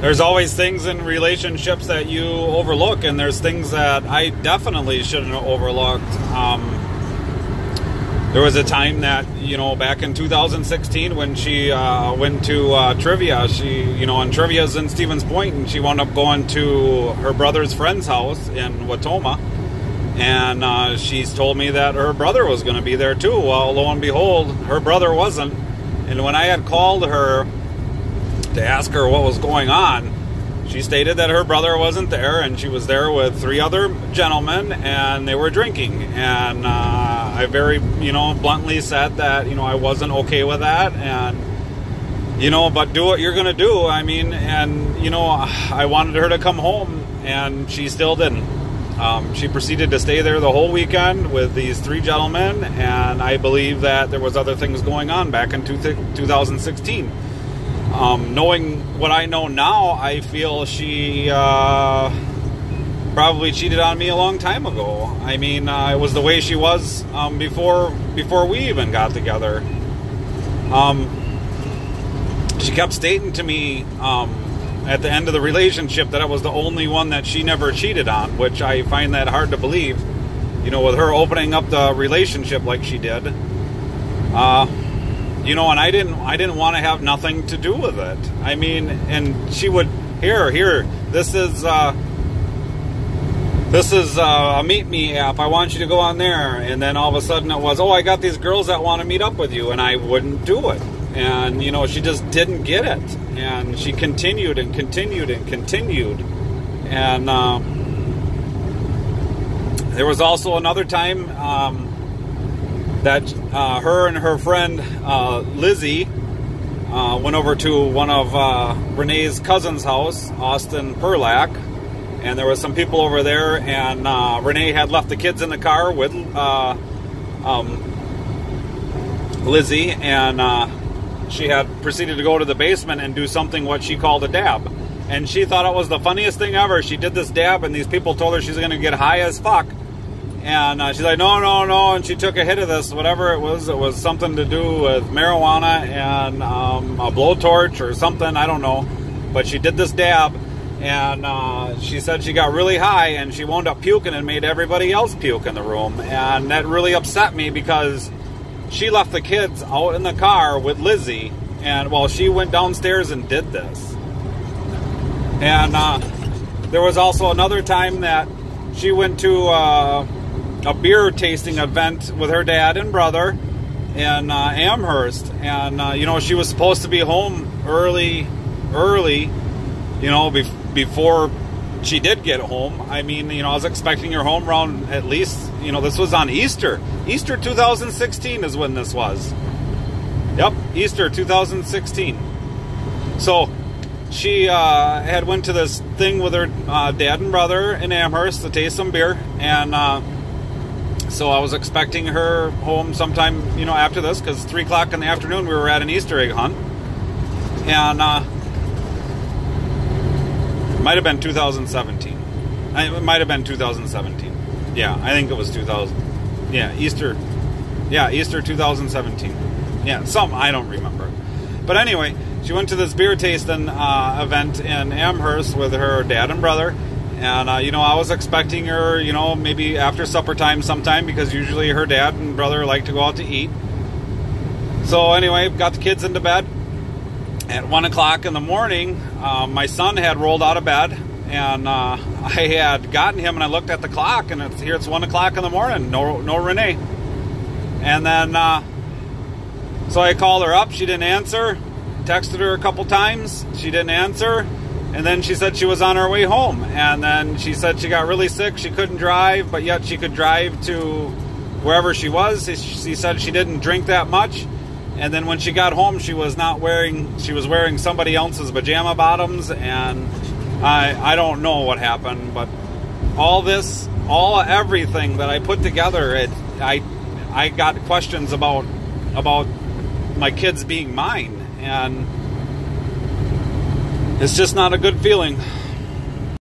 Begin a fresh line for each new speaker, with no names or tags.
there's always things in relationships that you overlook, and there's things that I definitely shouldn't have overlooked. There was a time that, back in 2016 when she went to trivia, and trivia's in Stevens Point, and she wound up going to her brother's friend's house in Watoma, and she's told me that her brother was going to be there too. Well, lo and behold, her brother wasn't. And when I had called her to ask her what was going on, she stated that her brother wasn't there, and she was there with 3 other gentlemen, and they were drinking. And I very, bluntly said that, I wasn't okay with that, and, but do what you're going to do. I mean, and, I wanted her to come home, and she still didn't. She proceeded to stay there the whole weekend with these 3 gentlemen, and I believe that there was other things going on back in 2016. Knowing what I know now, I feel she probably cheated on me a long time ago. I mean, it was the way she was before we even got together. She kept stating to me at the end of the relationship that I was the only one that she never cheated on, which I find that hard to believe, with her opening up the relationship like she did. And I didn't want to have nothing to do with it. I mean, and she would, here, this is a Meet Me app. I want you to go on there. And then all of a sudden it was, I got these girls that want to meet up with you, and I wouldn't do it. And, she just didn't get it. And she continued and continued and continued. And there was also another time that her and her friend Lizzie went over to one of Renee's cousin's house, Austin Perlack, and there was some people over there, and Renee had left the kids in the car with Lizzie, and she had proceeded to go to the basement and do something what she called a dab. And she thought it was the funniest thing ever. She did this dab, and these people told her she's going to get high as fuck. And she's like, no, and she took a hit of this, whatever it was something to do with marijuana and a blowtorch or something, I don't know. But she did this dab, and she said she got really high, and she wound up puking and made everybody else puke in the room. And that really upset me, because she left the kids out in the car with Lizzie, and while she went downstairs and did this. And there was also another time that she went to a beer tasting event with her dad and brother in Amherst, and she was supposed to be home early, before she did get home. I mean, I was expecting her home around at least, this was on Easter 2016 is when this was. Yep, Easter 2016. So she had went to this thing with her dad and brother in Amherst to taste some beer, and so I was expecting her home sometime, after this, because 3 o'clock in the afternoon we were at an Easter egg hunt. And it might have been 2017. It might have been 2017. Yeah, I think it was 2000. Yeah, Easter. Yeah, Easter 2017. Yeah, something, I don't remember. But anyway, she went to this beer tasting event in Amherst with her dad and brother. And, I was expecting her, maybe after supper time sometime, because usually her dad and brother like to go out to eat. So anyway, got the kids into bed. At 1 o'clock in the morning, my son had rolled out of bed, and I had gotten him, and I looked at the clock, and it's 1 o'clock in the morning, no Renee. And then, so I called her up, she didn't answer, texted her a couple times, she didn't answer. And then she said she was on her way home. And then she said she got really sick. She couldn't drive, but yet she could drive to wherever she was. She said she didn't drink that much. And then when she got home, she was wearing somebody else's pajama bottoms. And I don't know what happened, but everything that I put together, I got questions about my kids being mine. And it's just not a good feeling.